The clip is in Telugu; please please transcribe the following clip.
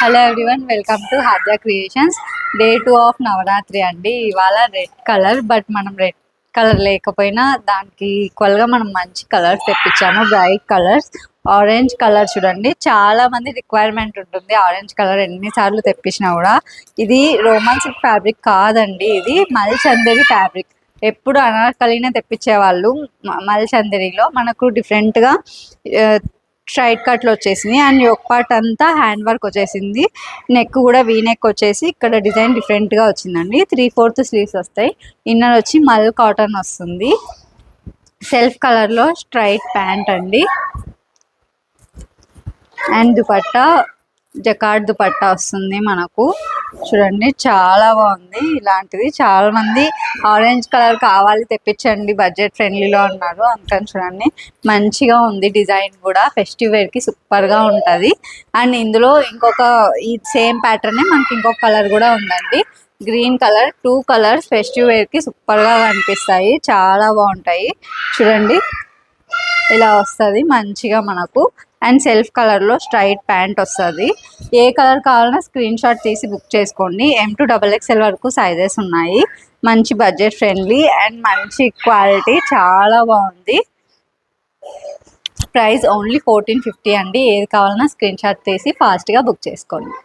Hello everyone, welcome to Haadya creations. Day 2 of Navratri అండి. ఇవాళ రెడ్ కలర్, బట్ మనం రెడ్ కలర్ లేకపోయినా దానికి ఈక్వల్గా మనం మంచి కలర్స్ తెప్పించాము. బ్రైట్ కలర్స్, ఆరెంజ్ కలర్ చూడండి. చాలా మంది రిక్వైర్మెంట్ ఉంటుంది ఆరెంజ్ కలర్. ఎన్నిసార్లు తెప్పించినా కూడా ఇది రోమన్ సిల్క్ ఫ్యాబ్రిక్ కాదండి, ఇది మల్చందేరి ఫ్యాబ్రిక్. ఎప్పుడు అనార్కలినే తెప్పించేవాళ్ళు. మల్చందేరిలో మనకు డిఫరెంట్గా స్ట్రైట్ కట్లు వచ్చేసింది అండ్ యోక్ పార్ట్ అంతా హ్యాండ్ వర్క్ వచ్చేసింది. నెక్ కూడా వీ నెక్ వచ్చేసి ఇక్కడ డిజైన్ డిఫరెంట్గా వచ్చిందండి. 3/4 స్లీవ్స్ వస్తాయి. ఇన్నర్ వచ్చి మల్ కాటన్ వస్తుంది. సెల్ఫ్ కలర్లో స్ట్రైట్ ప్యాంట్ అండి అండ్ దుపట్టా జకార్డ్ దుపట్టా వస్తుంది మనకు. చూడండి చాలా బాగుంది. ఇలాంటిది చాలా మంది ఆరెంజ్ కలర్ కావాలి తెప్పించండి బడ్జెట్ ఫ్రెండ్లీలో అన్నారు. అందుకని చూడండి మంచిగా ఉంది. డిజైన్ కూడా ఫెస్టివ్ వేర్కి సూపర్గా ఉంటుంది. అండ్ ఇందులో ఇంకొక ఈ సేమ్ ప్యాటర్నే మనకి ఇంకొక కలర్ కూడా ఉందండి, గ్రీన్ కలర్. 2 కలర్స్ ఫెస్టివ్ వేర్కి సూపర్గా కనిపిస్తాయి, చాలా బాగుంటాయి. చూడండి ఇలా వస్తుంది మంచిగా మనకు. అండ్ సెల్ఫ్ కలర్లో స్ట్రైట్ ప్యాంట్ వస్తుంది. ఏ కలర్ కావాలన్నా స్క్రీన్ షాట్ తీసి బుక్ చేసుకోండి. M to XXL వరకు సైజెస్ ఉన్నాయి. మంచి బడ్జెట్ ఫ్రెండ్లీ అండ్ మంచి క్వాలిటీ, చాలా బాగుంది. ప్రైస్ ఓన్లీ 1450 అండి. ఏది కావాలన్నా స్క్రీన్ షాట్ తీసి ఫాస్ట్గా బుక్ చేసుకోండి.